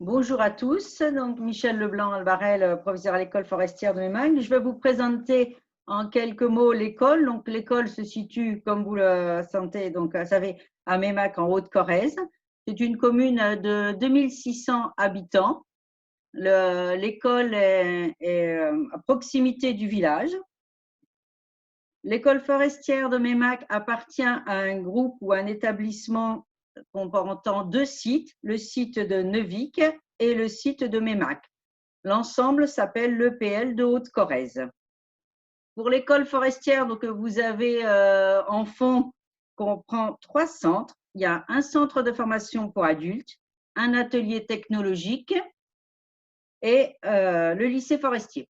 Bonjour à tous, donc Michel Leblanc-Albarel, professeur à l'école forestière de Mémagne. Je vais vous présenter en quelques mots l'école. Donc l'école se situe, comme vous le savez, à Mémac en Haute-Corrèze. C'est une commune de 2600 habitants. L'école est à proximité du village. L'école forestière de Mémac appartient à un groupe ou un établissement comportant deux sites, le site de Neuvic et le site de Mémac. L'ensemble s'appelle l'EPL de Haute-Corrèze. Pour l'école forestière, donc, vous avez en fond, comprend trois centres. Il y a un centre de formation pour adultes, un atelier technologique et le lycée forestier.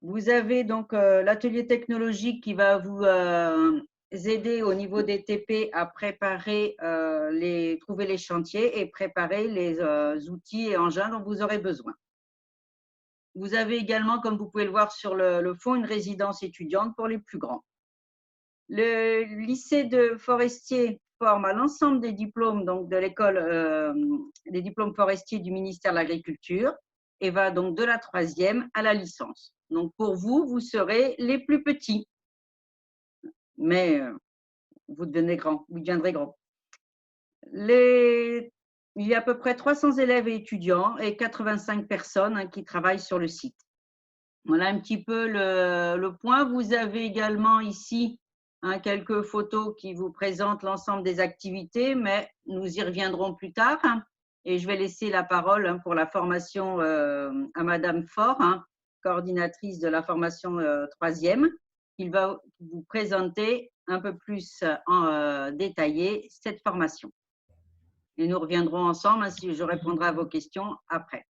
Vous avez donc l'atelier technologique qui va vous aider au niveau des TP à préparer trouver les chantiers et préparer les outils et engins dont vous aurez besoin. Vous avez également, comme vous pouvez le voir sur le fond, une résidence étudiante pour les plus grands. Le lycée de forestier forme à l'ensemble des diplômes donc de l'école, des diplômes forestiers du ministère de l'Agriculture et va donc de la troisième à la licence. Donc pour vous, vous serez les plus petits, mais vous devenez grand, vous deviendrez grand. Il y a à peu près 300 élèves et étudiants et 85 personnes qui travaillent sur le site. Voilà un petit peu le point. Vous avez également ici quelques photos qui vous présentent l'ensemble des activités, mais nous y reviendrons plus tard. Et je vais laisser la parole pour la formation à Madame Faure, coordinatrice de la formation troisième, qui va vous présenter un peu plus en détaillé cette formation. Et nous reviendrons ensemble, si je répondrai à vos questions après.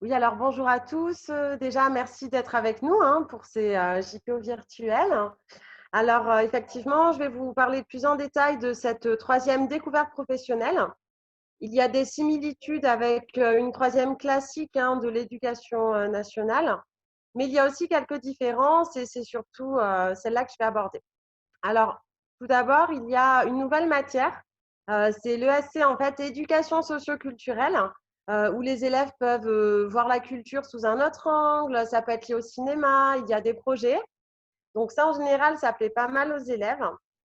Oui, alors bonjour à tous. Déjà, merci d'être avec nous pour ces JPO virtuels. Alors, effectivement, je vais vous parler plus en détail de cette troisième découverte professionnelle. Il y a des similitudes avec une troisième classique de l'éducation nationale, mais il y a aussi quelques différences et c'est surtout celle-là que je vais aborder. Alors, tout d'abord, il y a une nouvelle matière. C'est l'ESC, en fait, éducation socio-culturelle, où les élèves peuvent voir la culture sous un autre angle. Ça peut être lié au cinéma, il y a des projets. Donc ça, en général, ça plaît pas mal aux élèves.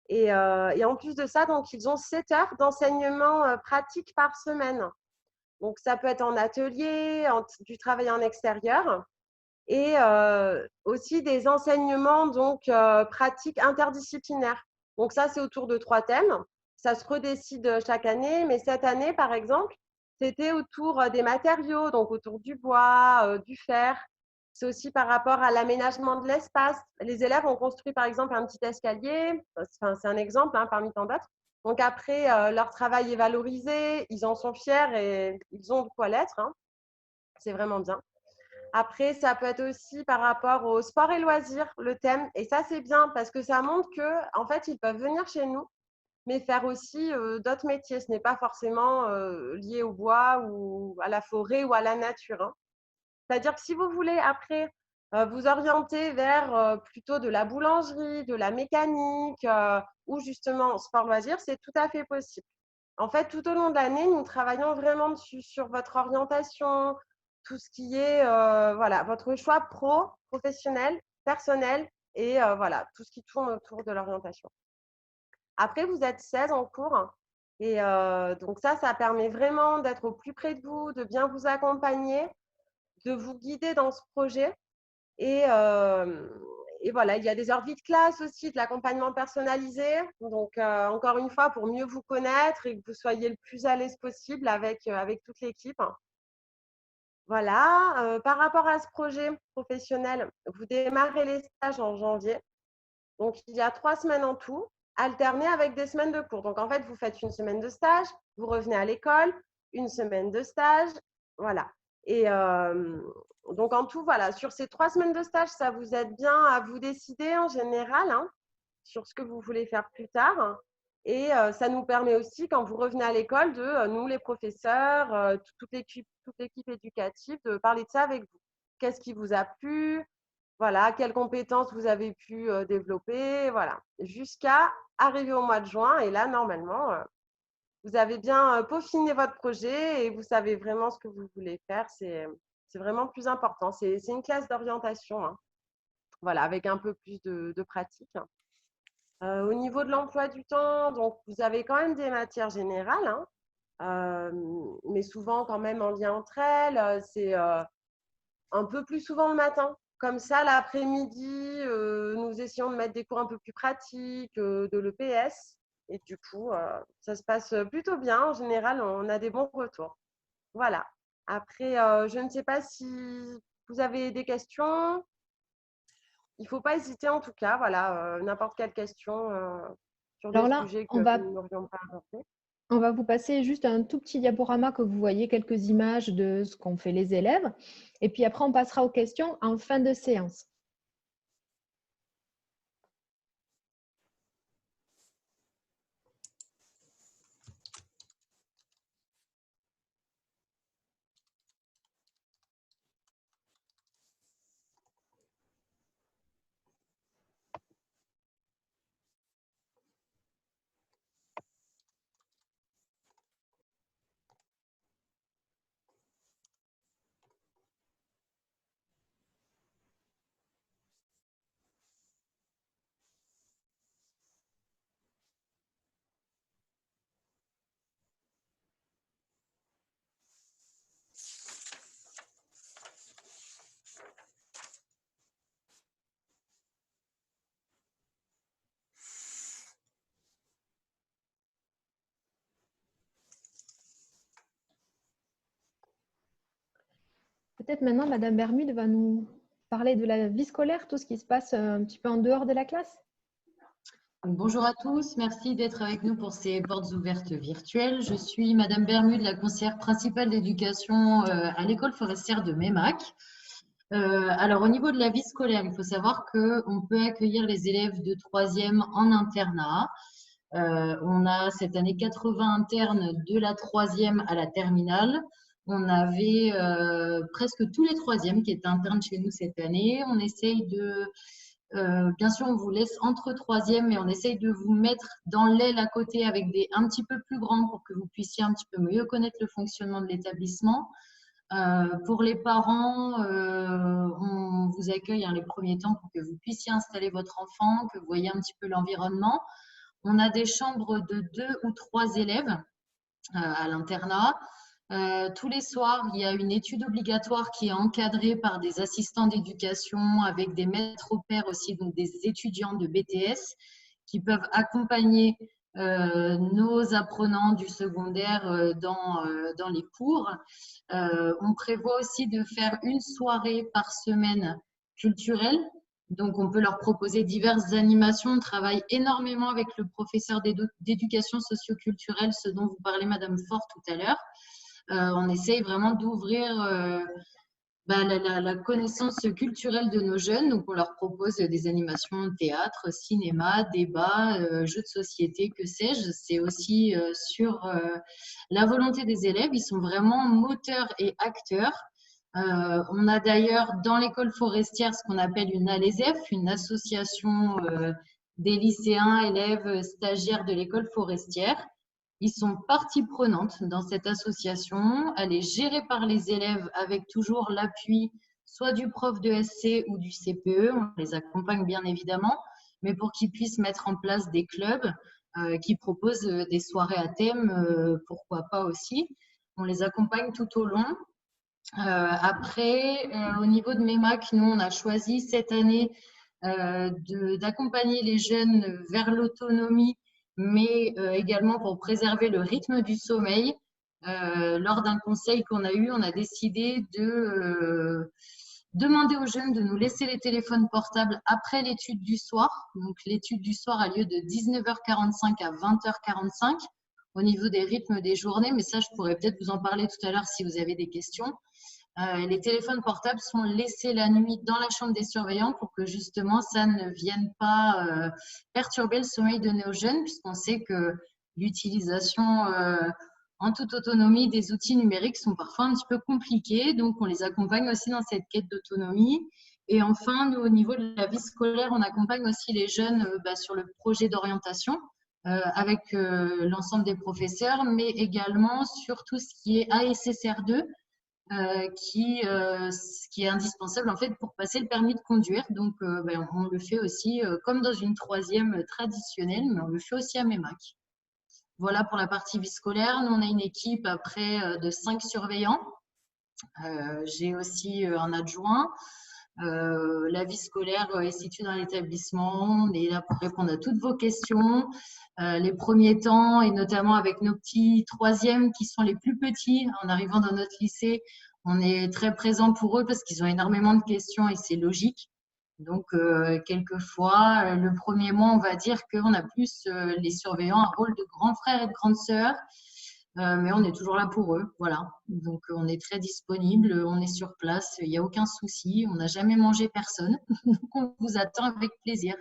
Et en plus de ça, donc, ils ont 7 heures d'enseignement pratique par semaine. Donc ça peut être en atelier, du travail en extérieur et aussi des enseignements donc pratiques interdisciplinaires. Donc ça, c'est autour de 3 thèmes. Ça se redécide chaque année, mais cette année, par exemple, c'était autour des matériaux, donc autour du bois, du fer. C'est aussi par rapport à l'aménagement de l'espace. Les élèves ont construit, par exemple, un petit escalier. Enfin, c'est un exemple parmi tant d'autres. Donc après, leur travail est valorisé, ils en sont fiers et ils ont de quoi l'être. C'est vraiment bien. Après, ça peut être aussi par rapport au sport et loisirs, le thème. Et ça, c'est bien parce que ça montre que, en fait, ils peuvent venir chez nous, mais faire aussi d'autres métiers. Ce n'est pas forcément lié au bois ou à la forêt ou à la nature. C'est-à-dire que si vous voulez après vous orienter vers plutôt de la boulangerie, de la mécanique ou justement sport loisirs, c'est tout à fait possible. En fait, tout au long de l'année, nous travaillons vraiment dessus, sur votre orientation, tout ce qui est voilà, votre choix professionnel, personnel et voilà, tout ce qui tourne autour de l'orientation. Après, vous êtes 16 en cours et donc ça permet vraiment d'être au plus près de vous, de bien vous accompagner, de vous guider dans ce projet et, et voilà, il y a des heures vie de classe aussi, de l'accompagnement personnalisé. Donc, encore une fois, pour mieux vous connaître et que vous soyez le plus à l'aise possible avec toute l'équipe. Voilà, par rapport à ce projet professionnel, vous démarrez les stages en janvier. Donc, il y a 3 semaines en tout, alternées avec des semaines de cours. Donc, en fait, vous faites une semaine de stage, vous revenez à l'école, une semaine de stage, voilà. Et donc, en tout, voilà, sur ces 3 semaines de stage, ça vous aide bien à vous décider en général sur ce que vous voulez faire plus tard. Et ça nous permet aussi, quand vous revenez à l'école, de nous, les professeurs, toute l'équipe éducative, de parler de ça avec vous. Qu'est-ce qui vous a plu? Voilà, quelles compétences vous avez pu développer, voilà, jusqu'à arriver au mois de juin. Et là, normalement, vous avez bien peaufiné votre projet et vous savez vraiment ce que vous voulez faire. C'est vraiment le plus important. C'est une classe d'orientation, hein. Voilà, avec un peu plus de pratique. Au niveau de l'emploi du temps, donc vous avez quand même des matières générales, hein, mais souvent quand même en lien entre elles. C'est un peu plus souvent le matin. Comme ça, l'après-midi, nous essayons de mettre des cours un peu plus pratiques, de l'EPS. Et du coup, ça se passe plutôt bien. En général, on a des bons retours. Voilà. Après, je ne sais pas si vous avez des questions. Il ne faut pas hésiter en tout cas. Voilà, n'importe quelle question sur des Alors là, sujets que nous n'aurions pas abordés. on va vous passer juste un tout petit diaporama que vous voyez quelques images de ce qu'ont fait les élèves. Et puis après, on passera aux questions en fin de séance. Peut-être maintenant, Madame Bermude va nous parler de la vie scolaire, tout ce qui se passe un petit peu en dehors de la classe. Bonjour à tous, merci d'être avec nous pour ces portes ouvertes virtuelles. Je suis Madame Bermude, la conseillère principale d'éducation à l'école forestière de Meymac. Alors au niveau de la vie scolaire, il faut savoir qu'on peut accueillir les élèves de 3e en internat. On a cette année 80 internes de la 3e à la terminale. On avait presque tous les 3e qui étaient internes chez nous cette année. On essaye de… bien sûr, on vous laisse entre 3e, mais on essaye de vous mettre dans l'aile à côté avec des un petit peu plus grands pour que vous puissiez un petit peu mieux connaître le fonctionnement de l'établissement. Pour les parents, on vous accueille les premiers temps pour que vous puissiez installer votre enfant, que vous voyez un petit peu l'environnement. On a des chambres de 2 ou 3 élèves à l'internat. Tous les soirs, il y a une étude obligatoire qui est encadrée par des assistants d'éducation avec des maîtres au pair aussi, donc des étudiants de BTS qui peuvent accompagner nos apprenants du secondaire dans les cours. On prévoit aussi de faire une soirée par semaine culturelle. Donc, on peut leur proposer diverses animations. On travaille énormément avec le professeur d'éducation socio-culturelle, ce dont vous parlez, Madame Fort, tout à l'heure. On essaye vraiment d'ouvrir la connaissance culturelle de nos jeunes. Donc, on leur propose des animations théâtre, cinéma, débat, jeux de société, que sais-je. C'est aussi sur la volonté des élèves. Ils sont vraiment moteurs et acteurs. On a d'ailleurs dans l'école forestière ce qu'on appelle une ALESEF, une association des lycéens, élèves, stagiaires de l'école forestière. Ils sont partie prenante dans cette association. Elle est gérée par les élèves avec toujours l'appui soit du prof de SC ou du CPE. On les accompagne bien évidemment, mais pour qu'ils puissent mettre en place des clubs qui proposent des soirées à thème, pourquoi pas aussi. On les accompagne tout au long. Après, au niveau de Meymac, nous, on a choisi cette année d'accompagner les jeunes vers l'autonomie, mais également pour préserver le rythme du sommeil. Lors d'un conseil qu'on a eu, on a décidé de demander aux jeunes de nous laisser les téléphones portables après l'étude du soir. Donc, l'étude du soir a lieu de 19h45 à 20h45 au niveau des rythmes des journées, mais ça, je pourrais peut-être vous en parler tout à l'heure si vous avez des questions. Les téléphones portables sont laissés la nuit dans la chambre des surveillants pour que justement ça ne vienne pas perturber le sommeil de nos jeunes, puisqu'on sait que l'utilisation en toute autonomie des outils numériques sont parfois un petit peu compliqués. Donc, on les accompagne aussi dans cette quête d'autonomie. Et enfin, nous, au niveau de la vie scolaire, on accompagne aussi les jeunes sur le projet d'orientation. avec l'ensemble des professeurs, mais également sur tout ce qui est ASSR2, qui est indispensable en fait pour passer le permis de conduire. Donc, on le fait aussi comme dans une troisième traditionnelle, mais on le fait aussi à MEMAC. Voilà pour la partie vie scolaire. Nous, on a une équipe après de 5 surveillants. J'ai aussi un adjoint. La vie scolaire est située dans l'établissement. On est là pour répondre à toutes vos questions. Les premiers temps, et notamment avec nos petits troisièmes qui sont les plus petits, en arrivant dans notre lycée, on est très présent pour eux parce qu'ils ont énormément de questions et c'est logique. Donc, quelquefois, le premier mois, on va dire qu'on a plus les surveillants un rôle de grand frère et de grande sœur. Mais on est toujours là pour eux, voilà. Donc, on est très disponible, on est sur place, il n'y a aucun souci, on n'a jamais mangé personne. Donc, on vous attend avec plaisir.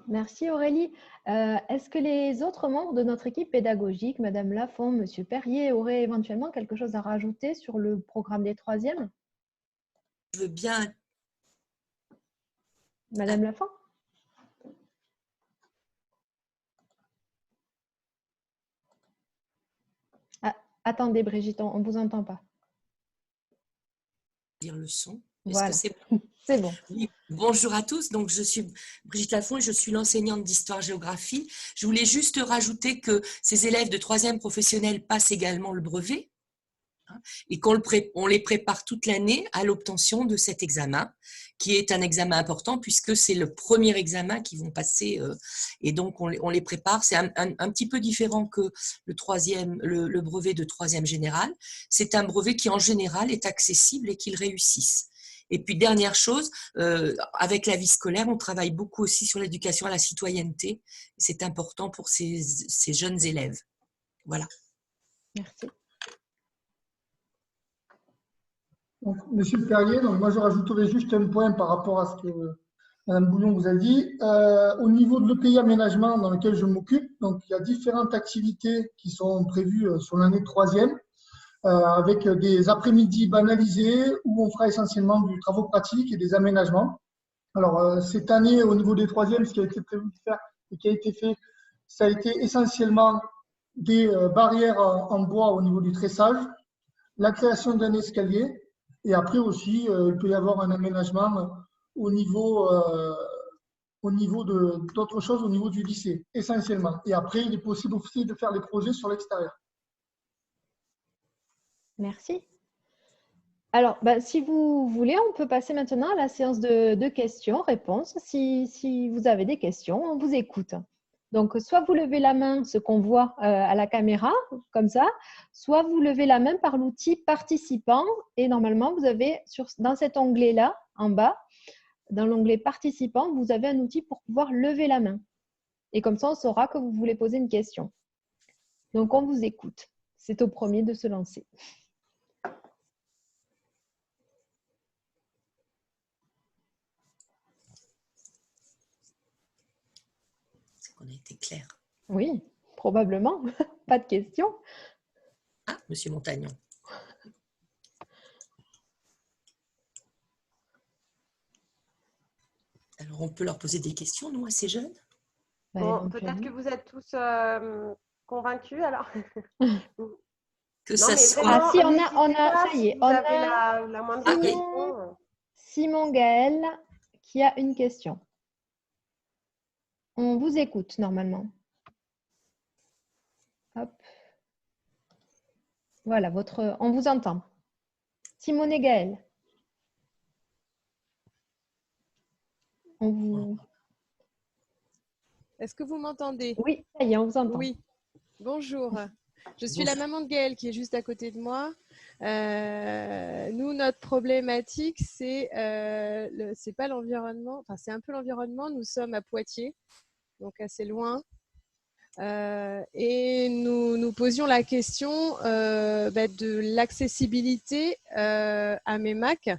Merci Aurélie. Est-ce que les autres membres de notre équipe pédagogique, Madame Lafont, Monsieur Perrier, auraient éventuellement quelque chose à rajouter sur le programme des troisièmes? Je veux bien. Madame Lafont? Attendez, Brigitte, on ne vous entend pas. Dire le son. Voilà. Est-ce que c'est bon? C'est bon. Oui. Bonjour à tous. Donc, je suis Brigitte Lafont et je suis l'enseignante d'histoire-géographie. Je voulais juste rajouter que ces élèves de troisième professionnel passent également le brevet et on les prépare toute l'année à l'obtention de cet examen, qui est un examen important puisque c'est le premier examen qu'ils vont passer et donc on les prépare. C'est un petit peu différent que le brevet de troisième général. C'est un brevet qui en général est accessible et qu'ils réussissent. Et puis dernière chose, avec la vie scolaire, on travaille beaucoup aussi sur l'éducation à la citoyenneté. C'est important pour ces jeunes élèves. Voilà. Merci. Donc, Monsieur Perrier, donc moi je rajouterai juste un point par rapport à ce que Madame Bouillon vous a dit. Au niveau de l'EPI aménagement dans lequel je m'occupe, donc il y a différentes activités qui sont prévues sur l'année de troisième, avec des après-midi banalisés où on fera essentiellement du travaux pratiques et des aménagements. Alors cette année, au niveau des troisièmes, ce qui a été prévu de faire et qui a été fait, ça a été essentiellement des barrières en bois au niveau du tressage, la création d'un escalier. Et après aussi, il peut y avoir un aménagement au niveau d'autres choses au niveau du lycée, essentiellement. Et après, il est possible aussi de faire des projets sur l'extérieur. Merci. Alors, si vous voulez, on peut passer maintenant à la séance de questions-réponses. Si vous avez des questions, on vous écoute. Donc, soit vous levez la main, ce qu'on voit à la caméra, comme ça, soit vous levez la main par l'outil participant. Et normalement, vous avez dans cet onglet-là, en bas, dans l'onglet participant, vous avez un outil pour pouvoir lever la main. Et comme ça, on saura que vous voulez poser une question. Donc, on vous écoute. C'est au premier de se lancer. On a été clair. Oui, probablement. Pas de questions. Ah, Monsieur Montagnon. Alors, on peut leur poser des questions, nous, à ces jeunes? Bon, peut-être que vous êtes tous convaincus, alors. Que ça soit… Ah, si, on a, ça y est, on a la moindre question. Simon Gaël qui a une question. On vous écoute normalement. Hop. Voilà, on vous entend. Simon et Gaël. Est-ce que vous m'entendez? Oui, ça y est, on vous entend. Oui. Bonjour. Je suis la maman de Gaël qui est juste à côté de moi. Nous, notre problématique, c'est pas l'environnement, enfin c'est un peu l'environnement. Nous sommes à Poitiers, donc assez loin. Et nous posions la question de l'accessibilité à MEMAC.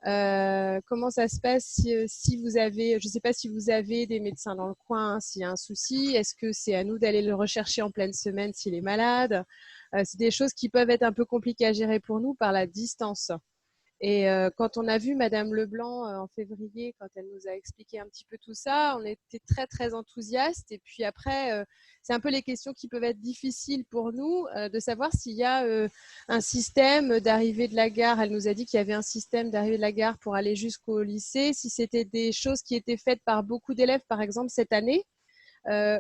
Comment ça se passe si vous avez, je ne sais pas si vous avez des médecins dans le coin, s'il y a un souci, est-ce que c'est à nous d'aller le rechercher en pleine semaine s'il est malade? C'est des choses qui peuvent être un peu compliquées à gérer pour nous par la distance. Et quand on a vu Madame Leblanc en février, quand elle nous a expliqué un petit peu tout ça, on était très, très enthousiastes. Et puis après, c'est un peu les questions qui peuvent être difficiles pour nous de savoir s'il y a un système d'arrivée de la gare. Elle nous a dit qu'il y avait un système d'arrivée de la gare pour aller jusqu'au lycée. Si c'était des choses qui étaient faites par beaucoup d'élèves, par exemple, cette année,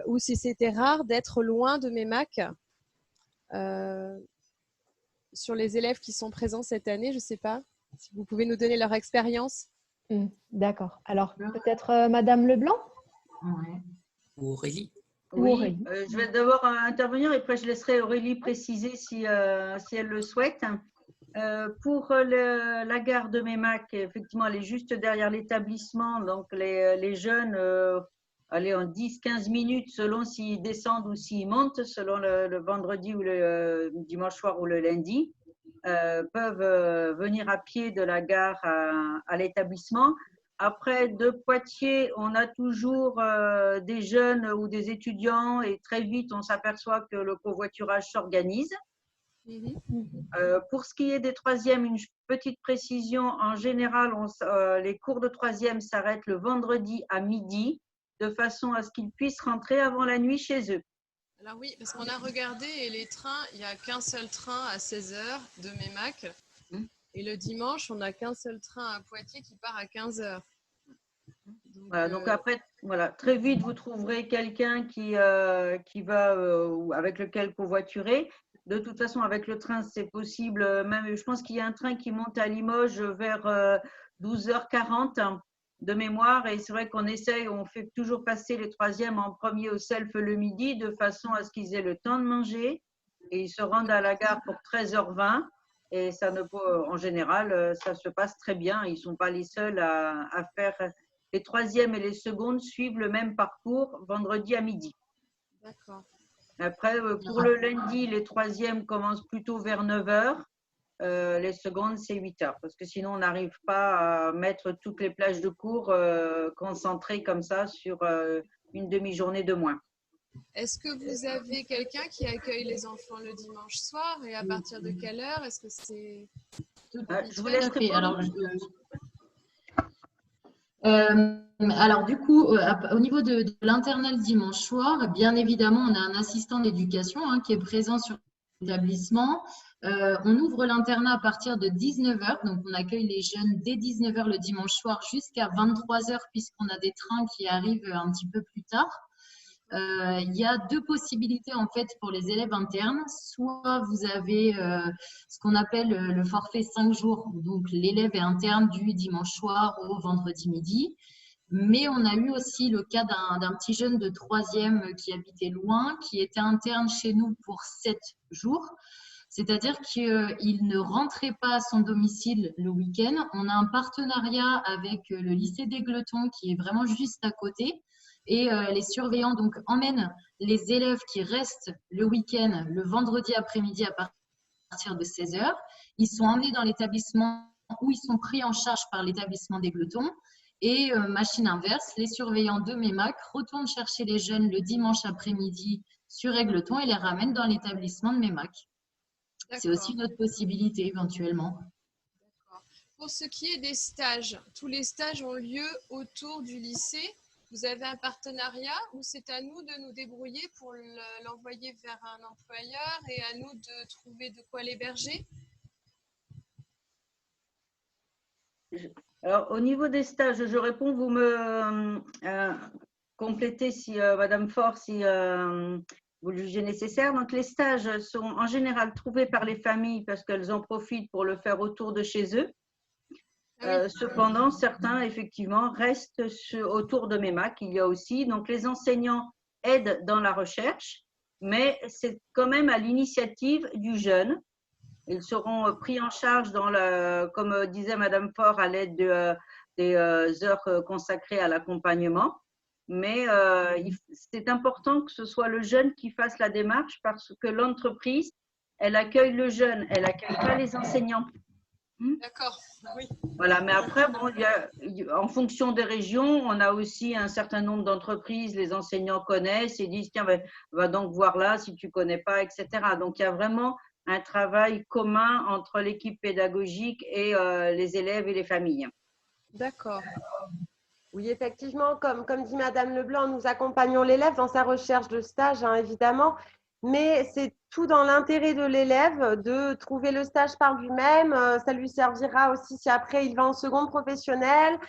ou si c'était rare d'être loin de Meymac. Sur les élèves qui sont présents cette année, je ne sais pas. Si vous pouvez nous donner leur expérience. D'accord. Alors, peut-être Madame Leblanc Ou Aurélie. Oui, Aurélie. je vais d'abord intervenir et après je laisserai Aurélie préciser si elle le souhaite. Pour la gare de Meymac, effectivement, elle est juste derrière l'établissement. Donc, les jeunes, allez, en 10-15 minutes, selon s'ils descendent ou s'ils montent, selon le vendredi ou le dimanche soir ou le lundi, peuvent venir à pied de la gare à l'établissement. Après, de Poitiers, on a toujours des jeunes ou des étudiants et très vite, on s'aperçoit que le covoiturage s'organise. Pour ce qui est des troisièmes, une petite précision. En général, les cours de troisième s'arrêtent le vendredi à midi de façon à ce qu'ils puissent rentrer avant la nuit chez eux. Alors oui, parce qu'on a regardé et les trains, il n'y a qu'un seul train à 16h de Meymac. Et le dimanche, on n'a qu'un seul train à Poitiers qui part à 15h. Voilà, donc après, voilà, très vite, vous trouverez quelqu'un qui va avec lequel covoiturer. De toute façon, avec le train, c'est possible. Même, je pense qu'il y a un train qui monte à Limoges vers 12h40 de mémoire. Et c'est vrai qu'on essaye, on fait toujours passer les troisièmes en premier au self le midi de façon à ce qu'ils aient le temps de manger. Et ils se rendent à la gare pour 13h20. Et ça ne peut, en général, ça se passe très bien. Ils ne sont pas les seuls à faire. Les troisièmes et les secondes suivent le même parcours vendredi à midi. D'accord. Après, pour le lundi, les troisièmes commencent plutôt vers 9h. Les secondes, c'est 8h. Parce que sinon, on n'arrive pas à mettre toutes les plages de cours concentrées comme ça sur une demi-journée de moins. Est-ce que vous avez quelqu'un qui accueille les enfants le dimanche soir et à partir de quelle heure? Est-ce que c'est… Je vous laisse répondre. Alors, du coup, au niveau de l'internat le dimanche soir, bien évidemment, on a un assistant d'éducation qui est présent sur l'établissement. On ouvre l'internat à partir de 19h, donc on accueille les jeunes dès 19h le dimanche soir jusqu'à 23h, puisqu'on a des trains qui arrivent un petit peu plus tard. Il y a deux possibilités en fait pour les élèves internes. Soit vous avez ce qu'on appelle le forfait 5 jours, donc l'élève est interne du dimanche soir au vendredi midi. Mais on a eu aussi le cas d'un petit jeune de 3e qui habitait loin, qui était interne chez nous pour 7 jours. C'est-à-dire qu'il ne rentrait pas à son domicile le week-end. On a un partenariat avec le lycée d'Égletons qui est vraiment juste à côté. Et les surveillants donc emmènent les élèves qui restent le week-end, le vendredi après-midi à partir de 16h. Ils sont emmenés dans l'établissement où ils sont pris en charge par l'établissement d'Égletons. Et machine inverse, les surveillants de Meymac retournent chercher les jeunes le dimanche après-midi sur Égletons et les ramènent dans l'établissement de Meymac. C'est aussi une autre possibilité éventuellement. Pour ce qui est des stages, tous les stages ont lieu autour du lycée. Vous avez un partenariat ou c'est à nous de nous débrouiller pour l'envoyer vers un employeur et à nous de trouver de quoi l'héberger? Alors, au niveau des stages, je réponds, vous me complétez si Madame Faure, si vous le jugez nécessaire. Donc, les stages sont en général trouvés par les familles parce qu'elles en profitent pour le faire autour de chez eux. Cependant, certains, effectivement, restent autour de Meymac. Il y a aussi, donc les enseignants aident dans la recherche, mais c'est quand même à l'initiative du jeune. Ils seront pris en charge, comme disait Madame Faure, à l'aide des heures consacrées à l'accompagnement. Mais c'est important que ce soit le jeune qui fasse la démarche parce que l'entreprise, elle accueille le jeune, elle n'accueille pas les enseignants. D'accord, oui. Voilà, mais après, bon, en fonction des régions, on a aussi un certain nombre d'entreprises, les enseignants connaissent et disent, tiens, va donc voir là si tu ne connais pas, etc. Donc, il y a vraiment un travail commun entre l'équipe pédagogique et les élèves et les familles. D'accord. Oui, effectivement, comme dit Madame Leblanc, nous accompagnons l'élève dans sa recherche de stage, hein, évidemment, mais c'est tout dans l'intérêt de l'élève de trouver le stage par lui-même. Ça lui servira aussi si après il va en seconde professionnelle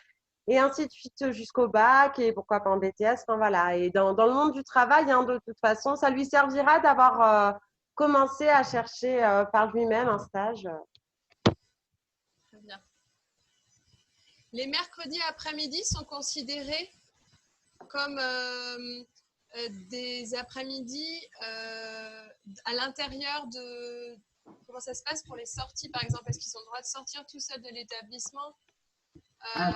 et ainsi de suite jusqu'au bac et pourquoi pas en BTS. Enfin, voilà. Et dans le monde du travail, hein, de toute façon, ça lui servira d'avoir commencé à chercher par lui-même un stage. Très bien. Les mercredis après-midi sont considérés comme des après-midi à l'intérieur de… Comment ça se passe pour les sorties, par exemple? Est-ce qu'ils ont le droit de sortir tout seuls de l'établissement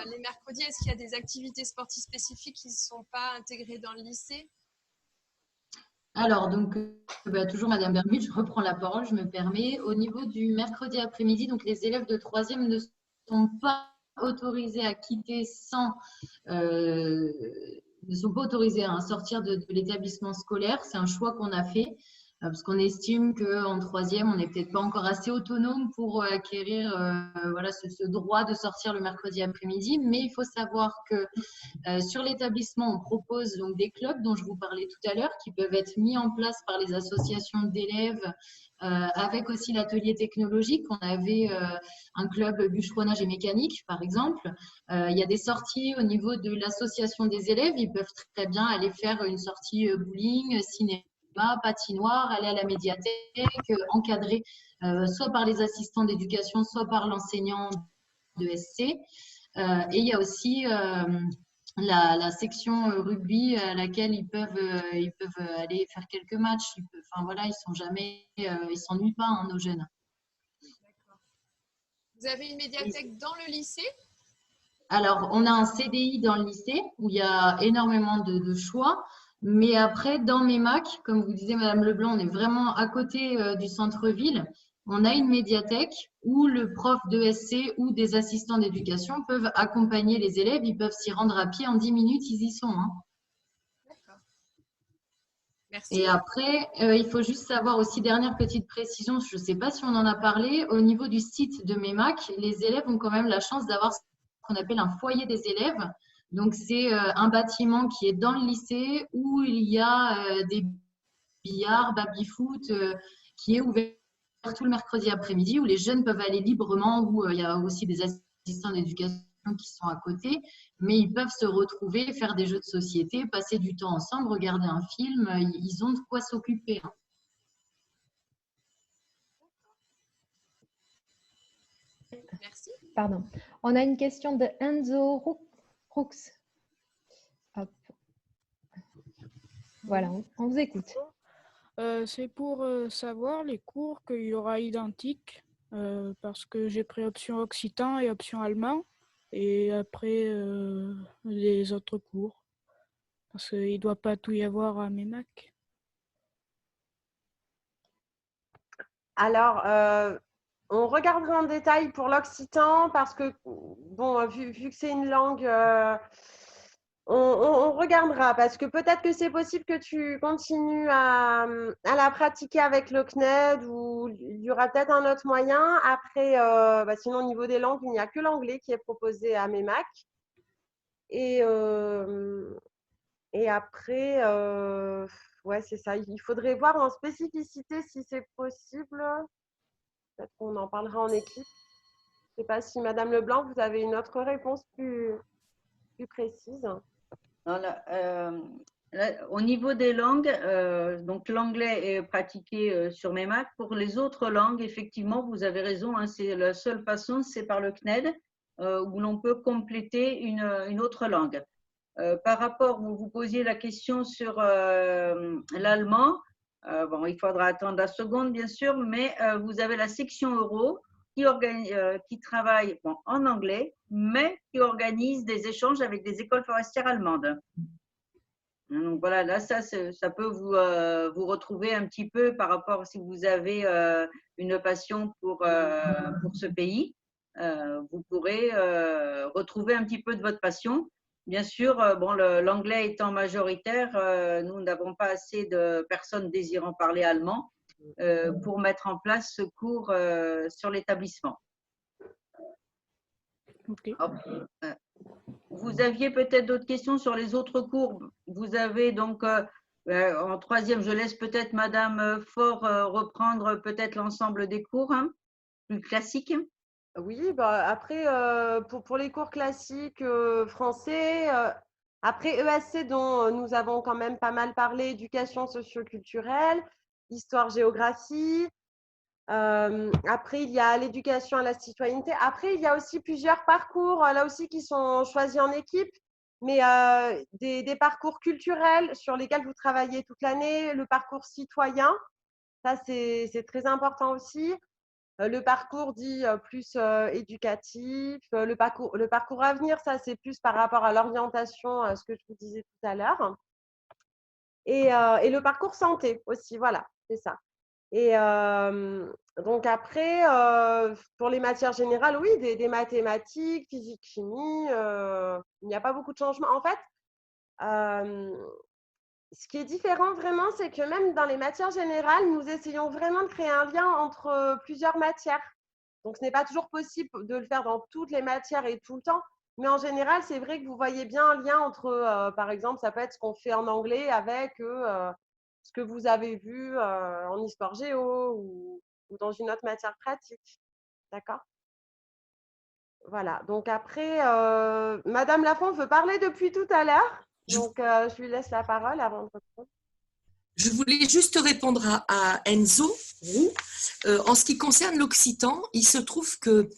les mercredis? Est-ce qu'il y a des activités sportives spécifiques qui ne sont pas intégrées dans le lycée? Alors, donc, toujours Madame Bermude, je reprends la parole, je me permets. Au niveau du mercredi après-midi, donc les élèves de 3e ne sont pas autorisés à quitter ne sont pas autorisés à sortir de l'établissement scolaire. C'est un choix qu'on a fait parce qu'on estime qu'en 3e, on n'est peut-être pas encore assez autonome pour acquérir voilà, ce droit de sortir le mercredi après-midi. Mais il faut savoir que sur l'établissement, on propose donc des clubs dont je vous parlais tout à l'heure qui peuvent être mis en place par les associations d'élèves avec aussi l'atelier technologique. On avait un club bûcheronnage et mécanique, par exemple. Il y a des sorties au niveau de l'association des élèves. Ils peuvent très bien aller faire une sortie bowling, cinéma, patinoire, aller à la médiathèque, encadré soit par les assistants d'éducation, soit par l'enseignant de SC. Et il y a aussi la section rugby à laquelle ils peuvent aller faire quelques matchs. Enfin voilà, ils s'ennuient pas, hein, nos jeunes. Vous avez une médiathèque dans le lycée? Alors, on a un CDI dans le lycée où il y a énormément de choix. Mais après, dans MEMAC, comme vous disiez, Madame Leblanc, on est vraiment à côté du centre-ville. On a une médiathèque où le prof de SC ou des assistants d'éducation peuvent accompagner les élèves. Ils peuvent s'y rendre à pied en 10 minutes, ils y sont. Hein. D'accord. Merci. Et après, il faut juste savoir aussi, dernière petite précision, je ne sais pas si on en a parlé, au niveau du site de MEMAC, les élèves ont quand même la chance d'avoir ce qu'on appelle un foyer des élèves. Donc, c'est un bâtiment qui est dans le lycée où il y a des billards, baby-foot, qui est ouvert tout le mercredi après-midi, où les jeunes peuvent aller librement, où il y a aussi des assistants d'éducation qui sont à côté, mais ils peuvent se retrouver, faire des jeux de société, passer du temps ensemble, regarder un film, ils ont de quoi s'occuper. Hein. Merci. Pardon. On a une question de Enzo Roux. Hop. Voilà, on vous écoute. C'est pour savoir les cours qu'il y aura identiques, parce que j'ai pris option occitan et option allemand, et après les autres cours, parce qu'il ne doit pas tout y avoir à MEMAC. Alors, on regardera en détail pour l'occitan parce que, bon, vu que c'est une langue, on regardera parce que peut-être que c'est possible que tu continues à la pratiquer avec le CNED ou il y aura peut-être un autre moyen. Après, sinon, au niveau des langues, il n'y a que l'anglais qui est proposé à MEMAC. Et après, ouais, c'est ça. Il faudrait voir en spécificité si c'est possible. Peut-être qu'on en parlera en équipe. Je ne sais pas si Madame Leblanc, vous avez une autre réponse plus précise. Au niveau des langues, donc l'anglais est pratiqué sur MEMAC. Pour les autres langues, effectivement, vous avez raison, hein, c'est la seule façon, c'est par le CNED où l'on peut compléter une autre langue. Par rapport, vous posiez la question sur l'allemand. Bon, il faudra attendre la seconde, bien sûr, mais vous avez la section euro qui travaille en anglais, mais qui organise des échanges avec des écoles forestières allemandes. Donc voilà, là, ça peut vous retrouver un petit peu par rapport si vous avez une passion pour ce pays. Vous pourrez retrouver un petit peu de votre passion. Bien sûr, l'anglais étant majoritaire, nous n'avons pas assez de personnes désirant parler allemand. pour mettre en place ce cours sur l'établissement. Ok. Vous aviez peut-être d'autres questions sur les autres cours. Vous avez donc en troisième, je laisse peut-être Madame Faure reprendre peut-être l'ensemble des cours plus classiques. Oui, bah, après, pour les cours classiques français, après ESC dont nous avons quand même pas mal parlé, éducation socio-culturelle, histoire-géographie. Après, il y a l'éducation à la citoyenneté. Après, il y a aussi plusieurs parcours, là aussi, qui sont choisis en équipe, mais des parcours culturels sur lesquels vous travaillez toute l'année, le parcours citoyen, ça, c'est très important aussi. Le parcours dit plus éducatif, le parcours à venir, ça, c'est plus par rapport à l'orientation, ce que je vous disais tout à l'heure. Et le parcours santé aussi, voilà, c'est ça. Et donc après, pour les matières générales, oui, des mathématiques, physique, chimie, il n'y a pas beaucoup de changements. En fait, ce qui est différent vraiment, c'est que même dans les matières générales, nous essayons vraiment de créer un lien entre plusieurs matières. Donc, ce n'est pas toujours possible de le faire dans toutes les matières et tout le temps. Mais en général, c'est vrai que vous voyez bien un lien entre, par exemple, ça peut être ce qu'on fait en anglais avec ce que vous avez vu en histoire géo ou dans une autre matière pratique. D'accord? Voilà. Donc après, Madame Lafont veut parler depuis tout à l'heure. Donc, je lui laisse la parole avant de répondre. Je voulais juste répondre à Enzo Roux. En ce qui concerne l'occitan, il se trouve que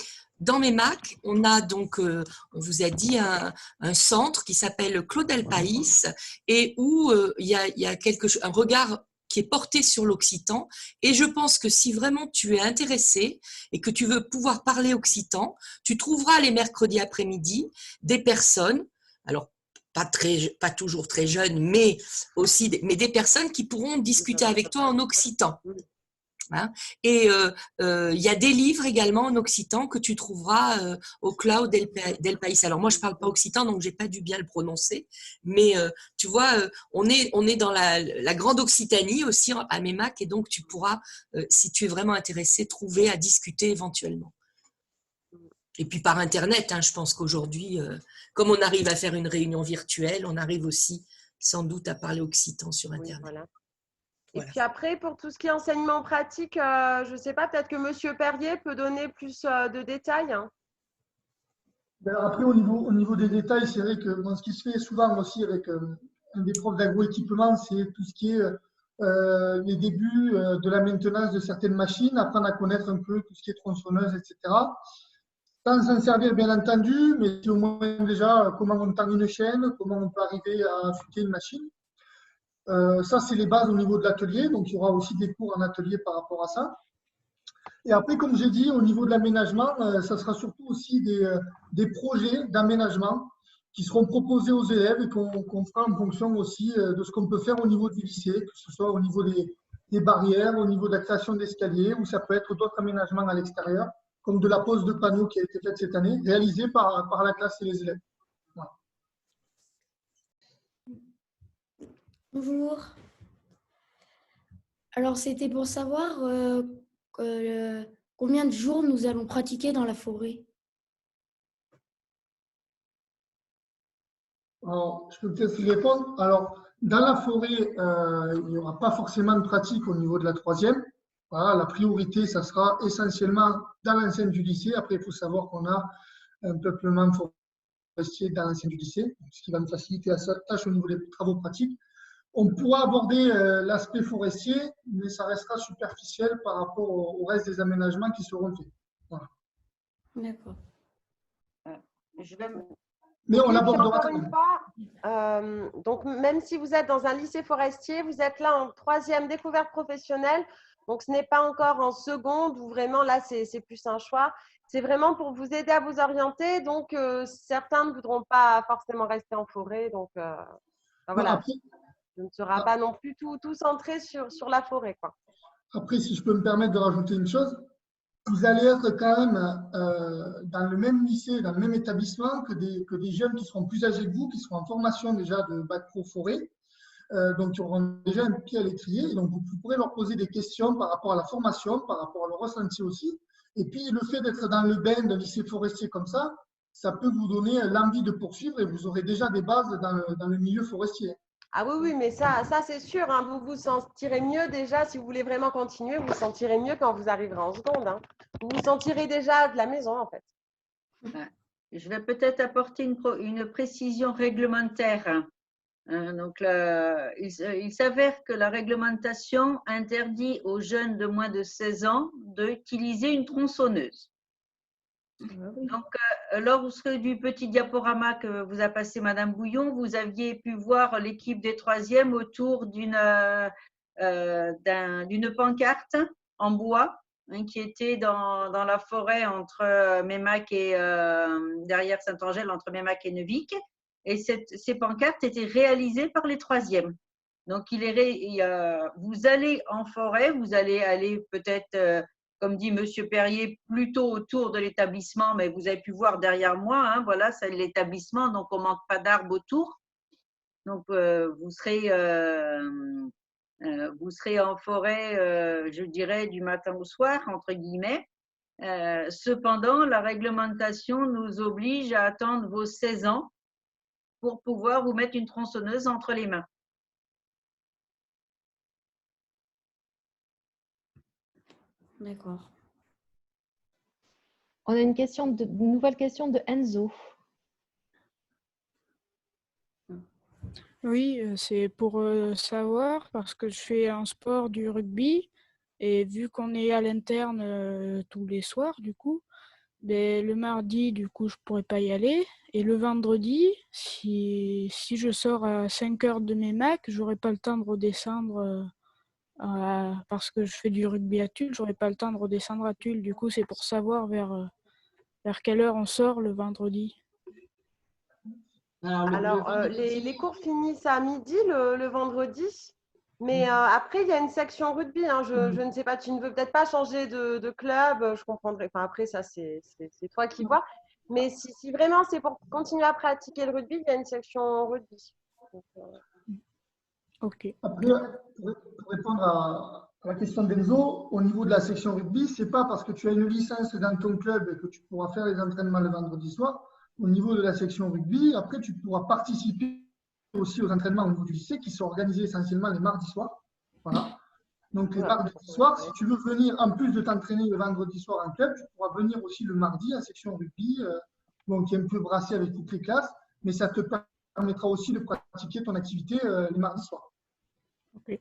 dans MEMAC, on a donc, on vous a dit, un centre qui s'appelle Claude Alpaïs et où il y a un regard qui est porté sur l'occitan. Et je pense que si vraiment tu es intéressé et que tu veux pouvoir parler occitan, tu trouveras les mercredis après-midi des personnes, alors pas toujours très jeunes, mais aussi des personnes qui pourront discuter avec toi en occitan. Hein. Et il y a des livres également en occitan que tu trouveras au Claude Alpaïs. Alors moi je parle pas occitan donc j'ai pas dû bien le prononcer, mais tu vois on est dans la grande Occitanie aussi à MEMAC et donc tu pourras si tu es vraiment intéressé trouver à discuter éventuellement. Et puis par internet, je pense qu'aujourd'hui comme on arrive à faire une réunion virtuelle, on arrive aussi sans doute à parler occitan sur internet. Oui, voilà. Voilà. Et puis après, pour tout ce qui est enseignement pratique, je ne sais pas, peut-être que Monsieur Perrier peut donner plus de détails. Ben après, au niveau des détails, c'est vrai que ce qui se fait souvent aussi avec un des profs d'agroéquipement, c'est tout ce qui est les débuts de la maintenance de certaines machines, apprendre à connaître un peu tout ce qui est tronçonneuse, etc. Sans s'en servir, bien entendu, mais c'est au moins déjà comment on tend une chaîne, comment on peut arriver à affûter une machine. Ça, c'est les bases au niveau de l'atelier. Donc, il y aura aussi des cours en atelier par rapport à ça. Et après, comme j'ai dit, au niveau de l'aménagement, ça sera surtout aussi des projets d'aménagement qui seront proposés aux élèves et qu'on fera en fonction aussi de ce qu'on peut faire au niveau du lycée, que ce soit au niveau des barrières, au niveau de la création d'escaliers, ou ça peut être d'autres aménagements à l'extérieur, comme de la pose de panneaux qui a été faite cette année, réalisée par la classe et les élèves. Voilà. Bonjour. Alors, c'était pour savoir combien de jours nous allons pratiquer dans la forêt. Alors, je peux peut-être y répondre. Alors, dans la forêt, il n'y aura pas forcément de pratique au niveau de la troisième. Voilà, la priorité, ça sera essentiellement dans l'enceinte du lycée. Après, il faut savoir qu'on a un peuplement forestier dans l'enceinte du lycée, ce qui va nous faciliter la tâche au niveau des travaux pratiques. On pourra aborder l'aspect forestier, mais ça restera superficiel par rapport au reste des aménagements qui seront faits. Voilà. D'accord. Mais on Et puis abordera encore une fois, donc même si vous êtes dans un lycée forestier, vous êtes là en troisième découverte professionnelle. Donc, ce n'est pas encore en seconde où vraiment là, c'est plus un choix. C'est vraiment pour vous aider à vous orienter. Donc, certains ne voudront pas forcément rester en forêt. Donc, voilà. Après, ce ne sera pas non plus tout centré sur la forêt, quoi. Après, si je peux me permettre de rajouter une chose, vous allez être quand même dans le même lycée, dans le même établissement que des jeunes qui seront plus âgés que vous, qui seront en formation déjà de bac pro forêt. donc ils auront déjà un pied à l'étrier. Donc vous pourrez leur poser des questions par rapport à la formation, par rapport à leur ressenti aussi. Et puis le fait d'être dans le bain d'un lycée forestier comme ça peut vous donner l'envie de poursuivre et vous aurez déjà des bases dans le milieu forestier. Ah oui, oui, mais ça c'est sûr, hein, vous vous sentirez mieux déjà, si vous voulez vraiment continuer, vous vous sentirez mieux quand vous arriverez en seconde. Hein. Vous vous sentirez déjà de la maison, en fait. Je vais peut-être apporter une précision réglementaire. Donc, il s'avère que la réglementation interdit aux jeunes de moins de 16 ans d'utiliser une tronçonneuse. Donc, lorsque du petit diaporama que vous a passé Madame Bouillon, vous aviez pu voir l'équipe des troisièmes autour d'une pancarte en bois qui était dans la forêt entre Meymac et derrière Saint-Angèle, entre Meymac et Neuvic. Et ces pancartes étaient réalisées par les troisièmes. Donc, vous allez en forêt, vous allez aller peut-être, comme dit Monsieur Perrier, plutôt autour de l'établissement, mais vous avez pu voir derrière moi, hein, voilà, c'est l'établissement, donc on ne manque pas d'arbres autour. Donc, vous serez en forêt, je dirais, du matin au soir, entre guillemets. Cependant, la réglementation nous oblige à attendre vos 16 ans pour pouvoir vous mettre une tronçonneuse entre les mains. D'accord. On a une nouvelle question de Enzo. Oui, c'est pour savoir, parce que je fais un sport du rugby, et vu qu'on est à l'interne tous les soirs, du coup, ben, le mardi, du coup, je ne pourrais pas y aller. Et le vendredi, si je sors à 5 heures de Meymac, je n'aurai pas le temps de redescendre, parce que je fais du rugby à Tulle, je n'aurai pas le temps de redescendre à Tulle. Du coup, c'est pour savoir vers quelle heure on sort le vendredi. Alors, les cours finissent à midi le vendredi, mais après, il y a une section rugby. Hein. Je ne sais pas, tu ne veux peut-être pas changer de club, je comprendrai. Enfin, après, ça, c'est toi qui vois. Mais si vraiment c'est pour continuer à pratiquer le rugby, il y a une section rugby. Donc, Ok. Après, pour répondre à la question d'Enzo, au niveau de la section rugby, ce n'est pas parce que tu as une licence dans ton club et que tu pourras faire les entraînements le vendredi soir. Au niveau de la section rugby, après, tu pourras participer aussi aux entraînements au niveau du lycée qui sont organisés essentiellement les mardis soirs. Voilà. Donc, les mardis soirs, si tu veux venir, en plus de t'entraîner le vendredi soir en club, tu pourras venir aussi le mardi en section rugby, qui est un peu brassé avec toutes les classes, mais ça te permettra aussi de pratiquer ton activité les mardis soirs. Ok.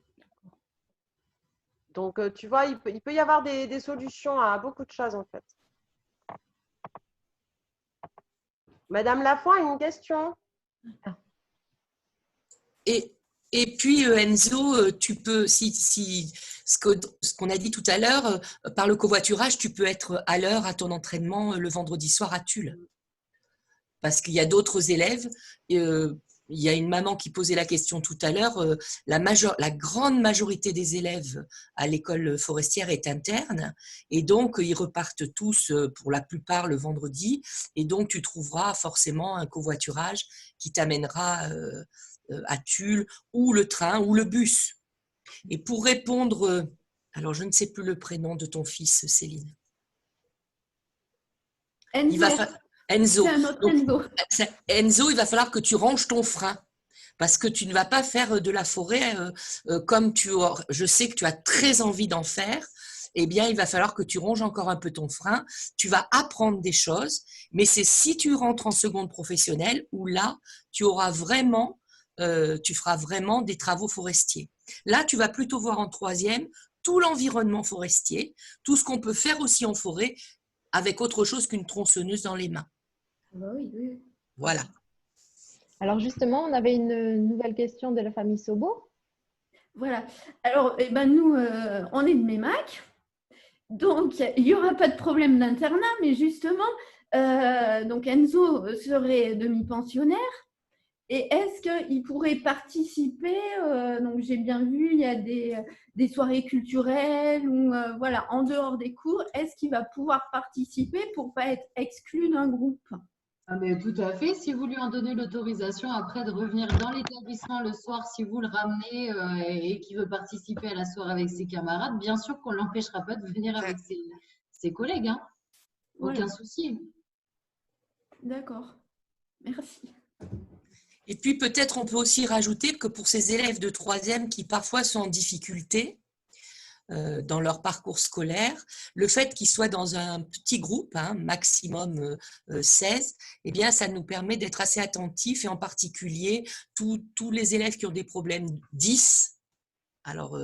Donc, tu vois, il peut y avoir des solutions à beaucoup de choses, en fait. Madame Lafont, une question. Et puis, Enzo, tu peux, ce qu'on a dit tout à l'heure, par le covoiturage, tu peux être à l'heure à ton entraînement le vendredi soir à Tulle. Parce qu'il y a d'autres élèves. Il y a une maman qui posait la question tout à l'heure. La grande majorité des élèves à l'école forestière est interne. Et donc, ils repartent tous, pour la plupart, le vendredi. Et donc, tu trouveras forcément un covoiturage qui t'amènera à Tulle, ou le train, ou le bus. Et pour répondre, alors je ne sais plus le prénom de ton fils, Céline. Enzo. C'est un autre Enzo. Enzo, il va falloir que tu ranges ton frein. Parce que tu ne vas pas faire de la forêt comme je sais que tu as très envie d'en faire. Eh bien, il va falloir que tu ronges encore un peu ton frein. Tu vas apprendre des choses, mais c'est si tu rentres en seconde professionnelle où là, tu feras vraiment des travaux forestiers. Là, tu vas plutôt voir en troisième tout l'environnement forestier, tout ce qu'on peut faire aussi en forêt avec autre chose qu'une tronçonneuse dans les mains. Oui. Voilà. Alors justement, on avait une nouvelle question de la famille Sobo. Voilà. Alors, nous, on est de Meymac. Donc, il n'y aura pas de problème d'internat, mais justement, donc Enzo serait demi-pensionnaire. Et est-ce qu'il pourrait participer donc, j'ai bien vu, il y a des soirées culturelles ou voilà, en dehors des cours. Est-ce qu'il va pouvoir participer pour ne pas être exclu d'un groupe? Ah, mais tout à fait. Si vous lui en donnez l'autorisation après de revenir dans l'établissement le soir, si vous le ramenez et qu'il veut participer à la soirée avec ses camarades, bien sûr qu'on ne l'empêchera pas de venir avec ses collègues, hein. Voilà. Aucun souci. D'accord. Merci. Et puis peut-être on peut aussi rajouter que pour ces élèves de troisième qui parfois sont en difficulté dans leur parcours scolaire, le fait qu'ils soient dans un petit groupe, hein, maximum 16, eh bien, ça nous permet d'être assez attentifs et en particulier tous les élèves qui ont des problèmes 10, alors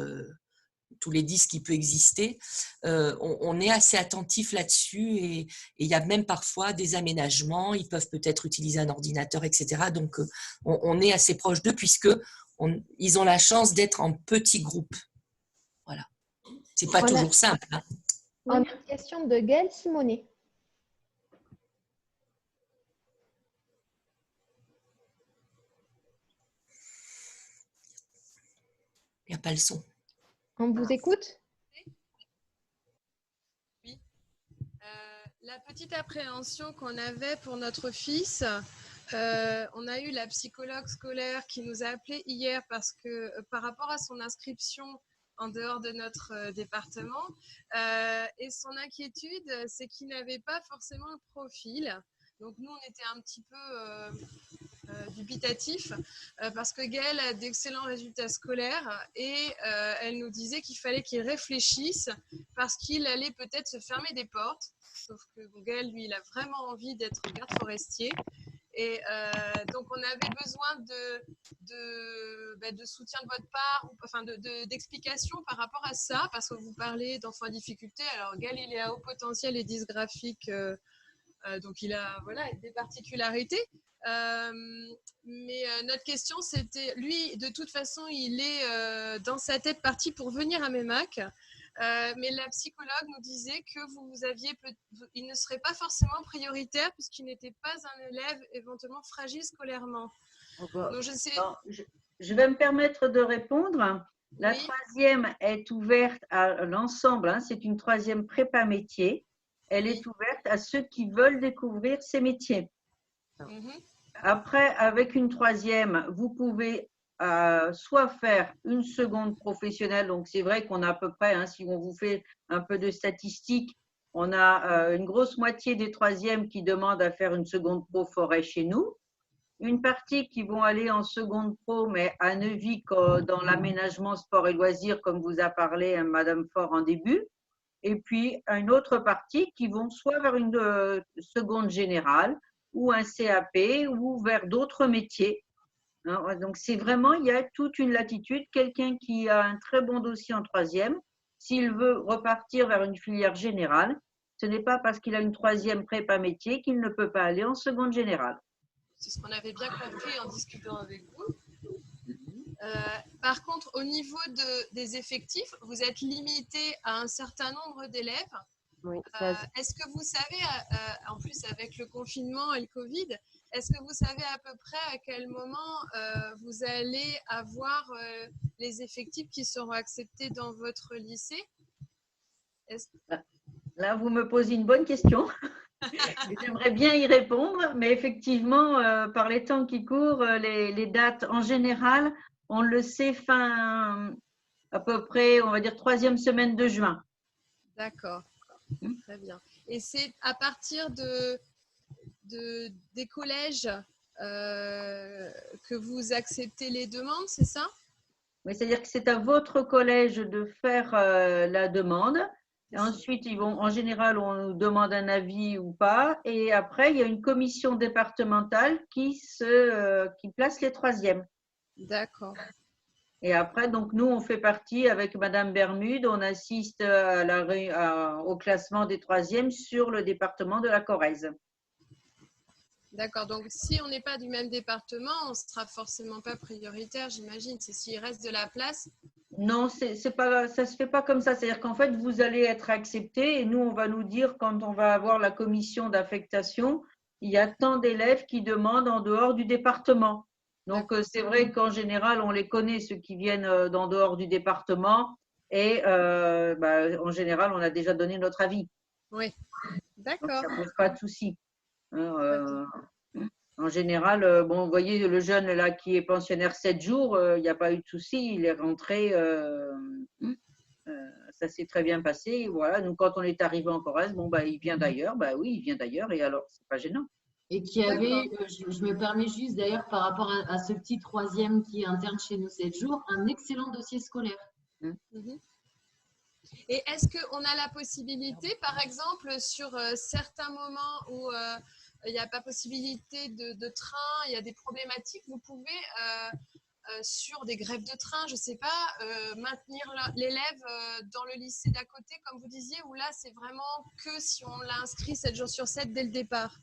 tous les 10 qui peuvent exister, on est assez attentif là-dessus et il y a même parfois des aménagements, ils peuvent peut-être utiliser un ordinateur, etc. Donc, on est assez proche d'eux puisqu'ils ont la chance d'être en petit groupe. Voilà. C'est pas toujours simple. Hein. On a une question de Gaëlle Simonet. Il n'y a pas le son. On vous écoute? Oui. La petite appréhension qu'on avait pour notre fils, on a eu la psychologue scolaire qui nous a appelé hier parce que par rapport à son inscription en dehors de notre département, et son inquiétude, c'est qu'il n'avait pas forcément le profil. Donc nous, on était un petit peu dubitatif parce que Gaëlle a d'excellents résultats scolaires et elle nous disait qu'il fallait qu'il réfléchisse parce qu'il allait peut-être se fermer des portes. Sauf que Gaël, lui, il a vraiment envie d'être garde forestier. Et donc, on avait besoin de soutien de votre part, enfin d'explications par rapport à ça, parce que vous parlez d'enfants en difficulté. Alors, Gaël, il est à haut potentiel et dysgraphique, donc il a des particularités. Mais notre question, c'était, lui, de toute façon, il est dans sa tête parti pour venir à MEMAC. Mais la psychologue nous disait que il ne serait pas forcément prioritaire puisqu'il n'était pas un élève éventuellement fragile scolairement. Donc, je vais me permettre de répondre. La troisième est ouverte à l'ensemble, hein, c'est une troisième prépa métier. Elle est ouverte à ceux qui veulent découvrir ces métiers. Après, avec une troisième, vous pouvez soit faire une seconde professionnelle, donc c'est vrai qu'on a à peu près, hein, si on vous fait un peu de statistiques, on a une grosse moitié des troisièmes qui demandent à faire une seconde pro forêt chez nous, une partie qui vont aller en seconde pro, mais à Neuvik dans l'aménagement sport et loisirs, comme vous a parlé Madame Faure en début, et puis une autre partie qui vont soit vers une seconde générale, ou un CAP, ou vers d'autres métiers. Donc, c'est vraiment, il y a toute une latitude. Quelqu'un qui a un très bon dossier en troisième, s'il veut repartir vers une filière générale, ce n'est pas parce qu'il a une troisième prépa métier qu'il ne peut pas aller en seconde générale. C'est ce qu'on avait bien compris en discutant avec vous. Par contre, au niveau des effectifs, vous êtes limité à un certain nombre d'élèves. Oui, est-ce que vous savez, en plus avec le confinement et le Covid, est-ce que vous savez à peu près à quel moment vous allez avoir les effectifs qui seront acceptés dans votre lycée? Là, vous me posez une bonne question. J'aimerais bien y répondre, mais effectivement, par les temps qui courent, les dates en général, on le sait fin à peu près, on va dire, 3e semaine de juin. D'accord. Très bien. Et c'est à partir des collèges que vous acceptez les demandes, c'est ça? Oui, c'est-à-dire que c'est à votre collège de faire la demande. Et ensuite, en général, on nous demande un avis ou pas. Et après, il y a une commission départementale qui place les troisièmes. D'accord. Et après, donc nous, on fait partie avec Madame Bermude, on assiste au classement des troisièmes sur le département de la Corrèze. D'accord. Donc, si on n'est pas du même département, on ne sera forcément pas prioritaire, j'imagine. C'est s'il reste de la place. Non, ça ne se fait pas comme ça. C'est-à-dire qu'en fait, vous allez être accepté et nous, on va nous dire quand on va avoir la commission d'affectation, il y a tant d'élèves qui demandent en dehors du département. Donc, c'est vrai qu'en général, on les connaît, ceux qui viennent d'en dehors du département. Et en général, on a déjà donné notre avis. Oui, d'accord. Ça ne pose pas de souci. En général, bon, vous voyez, le jeune là qui est pensionnaire 7 jours, il n'y a pas eu de souci, il est rentré, ça s'est très bien passé. Voilà, nous, quand on est arrivé en Corrèze, bon, bah, il vient d'ailleurs, bah oui, il vient d'ailleurs, et alors, c'est pas gênant. Et qui avait, je me permets juste d'ailleurs par rapport à ce petit troisième qui est interne chez nous 7 jours, un excellent dossier scolaire. Et est-ce qu'on a la possibilité, par exemple, sur certains moments où il n'y a pas possibilité de train, il y a des problématiques, vous pouvez, sur des grèves de train, je ne sais pas, maintenir l'élève dans le lycée d'à côté, comme vous disiez, ou là, c'est vraiment que si on l'a inscrit 7 jours sur 7 dès le départ?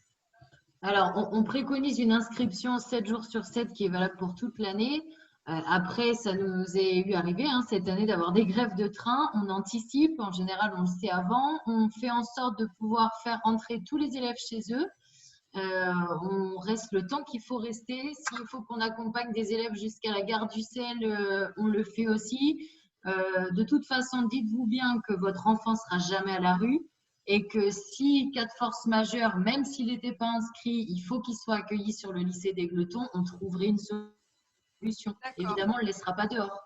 Alors, on préconise une inscription 7 jours sur 7 qui est valable pour toute l'année. Après, ça nous est arrivé cette année d'avoir des grèves de train. On anticipe, en général, on le sait avant. On fait en sorte de pouvoir faire rentrer tous les élèves chez eux. On reste le temps qu'il faut rester. S'il faut qu'on accompagne des élèves jusqu'à la gare d'Ussel, on le fait aussi. De toute façon, dites-vous bien que votre enfant ne sera jamais à la rue et que si, cas de force majeure, même s'il n'était pas inscrit, il faut qu'il soit accueilli sur le lycée d'Égletons, on trouverait une solution. Évidemment, on ne le laissera pas dehors.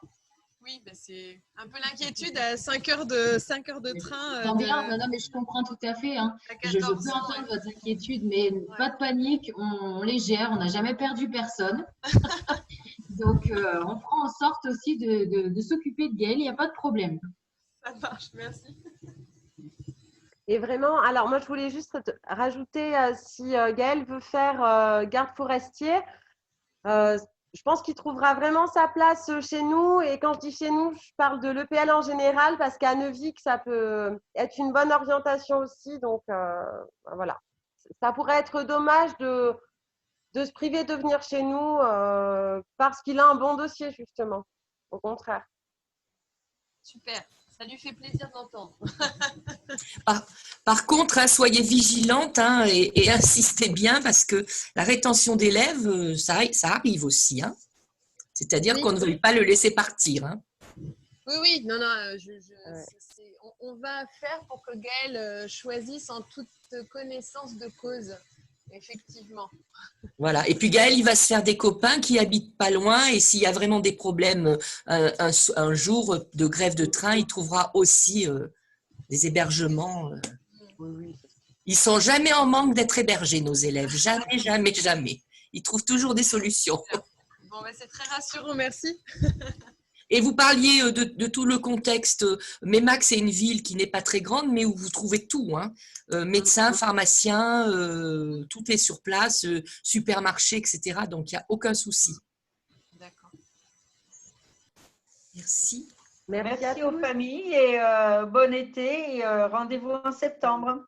Oui, ben c'est un peu l'inquiétude à 5 heures de train. Non, mais je comprends tout à fait. Je peux entendre votre inquiétude, mais pas de panique, on les gère, on n'a jamais perdu personne. Donc, on fera en sorte aussi de s'occuper de Gaël, il n'y a pas de problème. Ça marche, merci. Et vraiment, alors moi, je voulais juste rajouter, si Gaël veut faire garde forestier, je pense qu'il trouvera vraiment sa place chez nous. Et quand je dis chez nous, je parle de l'EPL en général, parce qu'à Neuvic, ça peut être une bonne orientation aussi. Donc, voilà. Ça pourrait être dommage de se priver de venir chez nous parce qu'il a un bon dossier, justement. Au contraire. Super. Ça lui fait plaisir d'entendre. Par contre, soyez vigilantes et insistez bien parce que la rétention d'élèves, ça arrive aussi. C'est-à-dire qu'on ne veut pas le laisser partir. Oui, non, on va faire pour que Gaël choisisse en toute connaissance de cause. Effectivement. Voilà. Et puis Gaël, il va se faire des copains qui habitent pas loin et s'il y a vraiment des problèmes un jour de grève de train, il trouvera aussi des hébergements. Ils sont jamais en manque d'être hébergés, nos élèves. Jamais, jamais, jamais. Ils trouvent toujours des solutions. Bon, c'est très rassurant, merci. Et vous parliez de tout le contexte. Meymac, c'est une ville qui n'est pas très grande, mais où vous trouvez tout. Médecins, pharmaciens, tout est sur place, supermarché, etc. Donc, il n'y a aucun souci. D'accord. Merci. Merci aux familles et bon été et rendez-vous en septembre.